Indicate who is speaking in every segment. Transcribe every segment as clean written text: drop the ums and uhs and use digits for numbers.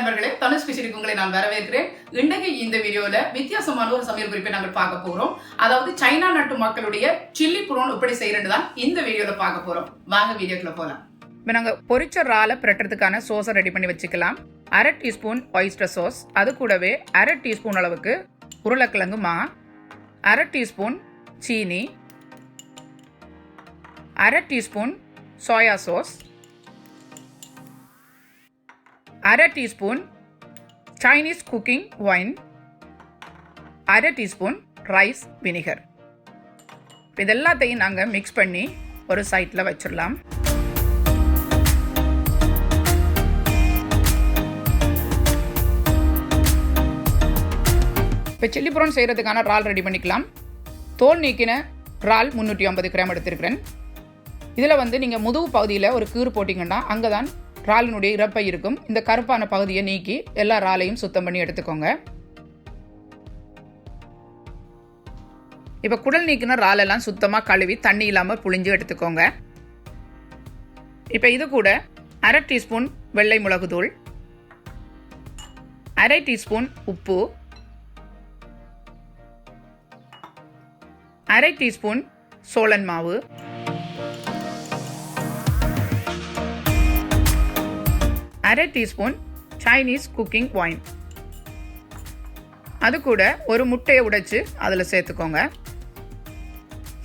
Speaker 1: நண்பர்களே, தனுஷ் கிச்சனுக்கு உங்களை நான் வரவேற்கிறேன். இன்றைக்கு இந்த வீடியோல வித்தியாசமான ஒரு சமையல் குறிப்பை நாங்கள் பார்க்க போறோம். அதாவது சைனா நாட்டு மக்களுடைய சில்லி ப்ரான் எப்படி செய்யறது தான் இந்த வீடியோல பார்க்க போறோம். வாங்க வீடியோக்குள்ள போலாம். இப்போ நாங்கள் பொரிச்ச இறாலை பிரட்டுறதுக்கான சோஸை ரெடி பண்ணி வச்சுக்கலாம். 1/2 டீஸ்பூன் ஒயிஸ்டர் சோஸ், அது கூடவே 1/2 டீஸ்பூன் அளவுக்கு உருளைக்கிழங்கு மா, 1/2 டீஸ்பூன் சீனி, 1/2 teaspoon soya sauce, 1/2 teaspoon Chinese cooking wine, 1/2 teaspoon rice vinegar. இதெல்லாத்தையும் நாங்கள் மிக்ஸ் பண்ணி ஒரு சைடில் வச்சிடலாம். இப்போ சில்லி ப்ரான் செய்கிறதுக்கான இறால் ரெடி பண்ணிக்கலாம். தோல் நீக்கின இறால் 350 கிராம் எடுத்துருக்கிறேன். இதில் நீங்கள் முதுகு பகுதியில் ஒரு கீறு போட்டிங்கன்னா அங்கே தான் இறாலினுடைய இறப்பை இருக்கும். இந்த கருப்பான பகுதியை நீக்கி எல்லா இறாலையும் சுத்தம் பண்ணி எடுத்துக்கோங்க. இப்போ குடல் நீக்கின இறாலெல்லாம் சுத்தமாக கழுவி தண்ணி இல்லாமல் புழிஞ்சு எடுத்துக்கோங்க. இப்போ இது கூட 1/2 டீஸ்பூன் வெள்ளை மிளகு தூள், 1/2 டீஸ்பூன் உப்பு, 1/2 டீஸ்பூன் சோளன் மாவு, 1/2 டீஸ்பூன் சைனீஸ் குக்கிங் ஒயின், அது கூட ஒரு முட்டையை உடைச்சு அதில் சேர்த்துக்கோங்க.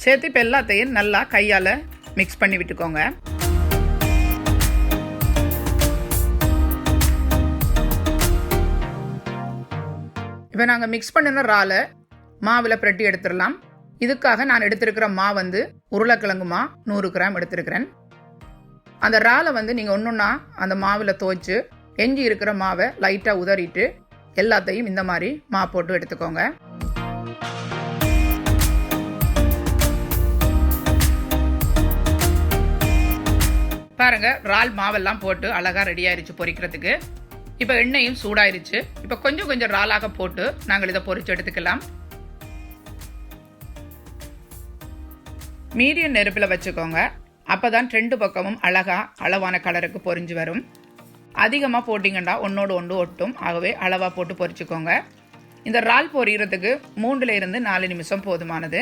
Speaker 1: சேர்த்து இப்போ எல்லாத்தையும் நல்லா கையால் மிக்ஸ் பண்ணி விட்டுக்கோங்க. இப்போ நாங்கள் மிக்ஸ் பண்ணின இறாலை மாவில் பிரட்டி எடுத்துடலாம். இதுக்காக நான் எடுத்திருக்கிற மா உருளைக்கிழங்கு மா 100 கிராம் எடுத்திருக்கிறேன். அந்த இறாலை நீங்கள் ஒன்றுன்னா அந்த மாவில் துவைச்சு எஞ்சி இருக்கிற மாவை லைட்டாக உதறிட்டு எல்லாத்தையும் இந்த மாதிரி மா போட்டு எடுத்துக்கோங்க. பாருங்க, இறால் மாவெல்லாம் போட்டு அழகாக ரெடி ஆயிடுச்சு பொரிக்கிறதுக்கு. இப்போ எண்ணெயும் சூடாயிருச்சு. இப்போ கொஞ்சம் கொஞ்சம் இறாலாக போட்டு நாங்கள் இதை பொரிச்சு எடுத்துக்கலாம். மீடியம் நெருப்பில் வச்சுக்கோங்க. அப்போ தான் 2 பக்கமும் அழகாக அளவான கலருக்கு பொரிஞ்சு வரும். அதிகமாக போட்டிங்கன்னா ஒன்றோடு ஒன்று ஒட்டும். ஆகவே அளவாக போட்டு பொரிச்சுக்கோங்க. இந்த இறால் பொரிகிறதுக்கு 3 to 4 நிமிஷம் போதுமானது.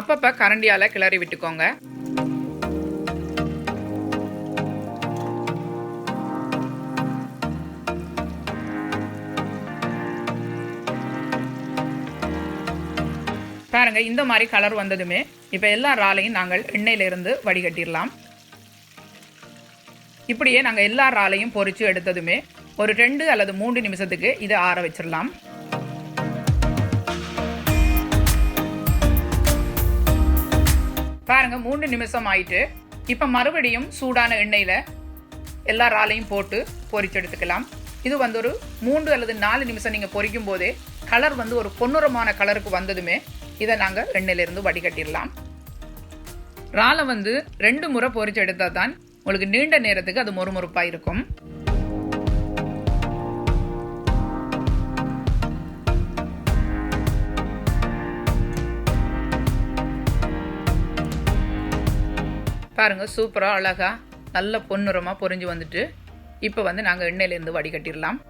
Speaker 1: அப்பப்போ கரண்டியால் கிளறி விட்டுக்கோங்க. பாருங்க, இந்த மாதிரி கலர் வந்ததுமே இப்போ எல்லா இறாலையும் நாங்கள் எண்ணெயிலிருந்து வடிகட்டிடலாம். இப்படியே நாங்கள் எல்லா இறாலையும் பொரிச்சு எடுத்ததுமே ஒரு 2 அல்லது 3 நிமிஷத்துக்கு இதை ஆற வச்சிடலாம். பாருங்க, 3 நிமிஷம் ஆயிட்டு. இப்போ மறுபடியும் சூடான எண்ணெயில் எல்லா இறாலையும் போட்டு பொரிச்சு எடுத்துக்கலாம். இது ஒரு 3 அல்லது 4 நிமிஷம் நீங்கள் பொரிக்கும் போதே கலர் ஒரு பொன்னிறமான கலருக்கு வந்ததுமே இதை நாங்கள் எண்ணெயிலிருந்து வடிகட்டிடலாம். இறாலை 2 முறை பொரிச்சு எடுத்தால் தான் உங்களுக்கு நீண்ட நேரத்துக்கு அது மொறுமொறுப்பாக இருக்கும். பாருங்க, சூப்பராக அழகா நல்ல பொன்னிறமாக பொரிஞ்சு வந்துட்டு இப்போ நாங்கள் எண்ணெயிலிருந்து வடிகட்டிடலாம்.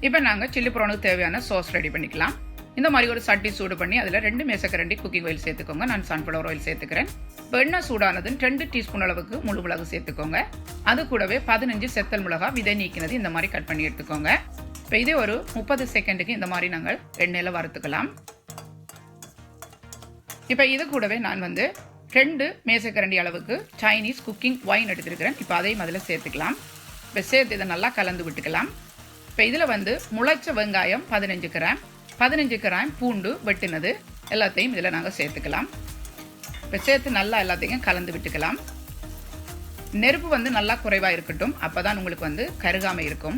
Speaker 1: இப்போ நாங்கள் சில்லி ப்ரானுக்கு தேவையான சாஸ் ரெடி பண்ணிக்கலாம். இந்த மாதிரி ஒரு சட்டி சூடு பண்ணி அதில் 2 மேசக்கரண்டி குக்கிங் ஆயில் சேர்த்துக்கோங்க. நான் சன்ஃப்ளவர் ஆயில் சேர்த்துக்கிறேன். இப்போ எண்ணெய் சூடானது 2 டீஸ்பூன் அளவுக்கு முழு மிளகு சேர்த்துக்கோங்க. அது கூடவே 15 செத்தல் மிளகா விதை நீக்கினது இந்த மாதிரி கட் பண்ணி எடுத்துக்கோங்க. இப்போ இதே ஒரு 30 செகண்டுக்கு இந்த மாதிரி நாங்கள் எண்ணெயில் வறுத்துக்கலாம். இப்போ இது கூடவே நான் 2 மேசக்கரண்டி அளவுக்கு சைனீஸ் குக்கிங் ஒயின் எடுத்துருக்கிறேன். இப்போ அதையும் அதில் சேர்த்துக்கலாம். இப்போ சேர்த்து இதை நல்லா கலந்து விட்டுக்கலாம். இப்போ இதில் முளைச்ச வெங்காயம் 15 கிராம், 15 கிராம் பூண்டு வெட்டினது எல்லாத்தையும் இதில் நாங்கள் சேர்த்துக்கலாம். இப்போ சேர்த்து நல்லா எல்லாத்தையும் கலந்து விட்டுக்கலாம். நெருப்பு நல்லா குறைவாக இருக்கட்டும். அப்போ தான் உங்களுக்கு கருகாமல் இருக்கும்.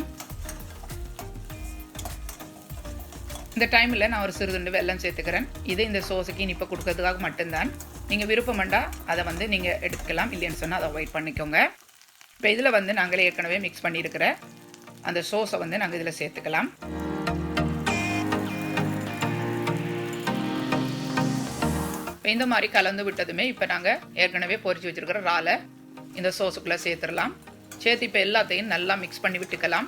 Speaker 1: இந்த டைமில் நான் ஒரு சிறுதுண்டு வெல்லம் சேர்த்துக்கிறேன். இது இந்த சோஸுக்கு இனிப்பு கொடுக்கறதுக்காக மட்டும்தான். நீங்கள் விருப்பம்ண்டா அதை நீங்கள் எடுத்துக்கலாம். இல்லைன்னு சொன்னால் அதை அவாய்ட் பண்ணிக்கோங்க. இப்போ இதில் நாங்களே ஏற்கனவே மிக்ஸ் பண்ணியிருக்கிற அந்த சோஸை நாங்கள் இதில் சேர்த்துக்கலாம். இந்த மாதிரி கலந்து விட்டதுமே இப்போ நாங்கள் ஏற்கனவே பொரிச்சு வச்சிருக்கிற இறாலை இந்த சோஸுக்குள்ளே சேர்த்துடலாம். சேர்த்து இப்போ எல்லாத்தையும் நல்லா மிக்ஸ் பண்ணி விட்டுக்கலாம்.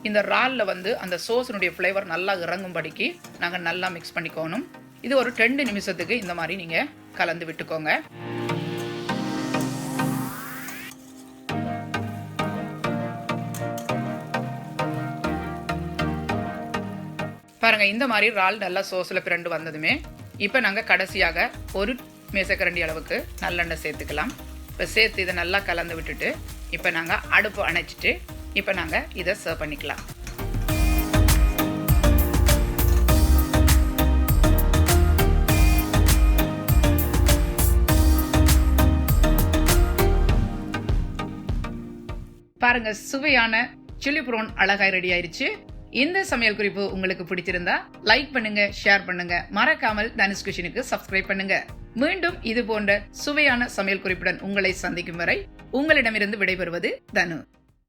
Speaker 1: இந்த இறாலில் வந்து அந்த சோஸினுடைய ஃப்ளேவர் நல்லா இறங்கும்படிக்கு நாங்கள் நல்லா மிக்ஸ் பண்ணிக்கணும். இது ஒரு 2 நிமிஷத்துக்கு இந்த மாதிரி நீங்கள் கலந்து விட்டுக்கோங்க. பாருங்க, இந்த மாதிரி இறால் நல்லா சோஸில் பிரண்டு வந்ததுமே இப்போ நாங்கள் கடைசியாக 1 மேசக்கரண்டி அளவுக்கு நல்லெண்ணெய் சேர்த்துக்கலாம். இப்போ சேர்த்து இதை நல்லா கலந்து விட்டுட்டு இப்போ நாங்கள் அடுப்பு அணைச்சிட்டு இப்போ நாங்கள் இதை சர்வ் பண்ணிக்கலாம். பாருங்க, சுவையான சில்லி ப்ரான் அழகாய் ரெடி ஆயிருச்சு. இந்த சமையல் குறிப்பு உங்களுக்கு பிடிச்சிருந்தா லைக் பண்ணுங்க, ஷேர் பண்ணுங்க, மறக்காமல் தனுஷ் கிச்சனுக்கு சப்ஸ்கிரைப் பண்ணுங்க. மீண்டும் இது போன்ற சுவையான சமையல் குறிப்புடன் உங்களை சந்திக்கும் வரை உங்களிடமிருந்து விடைபெறுவது தனு.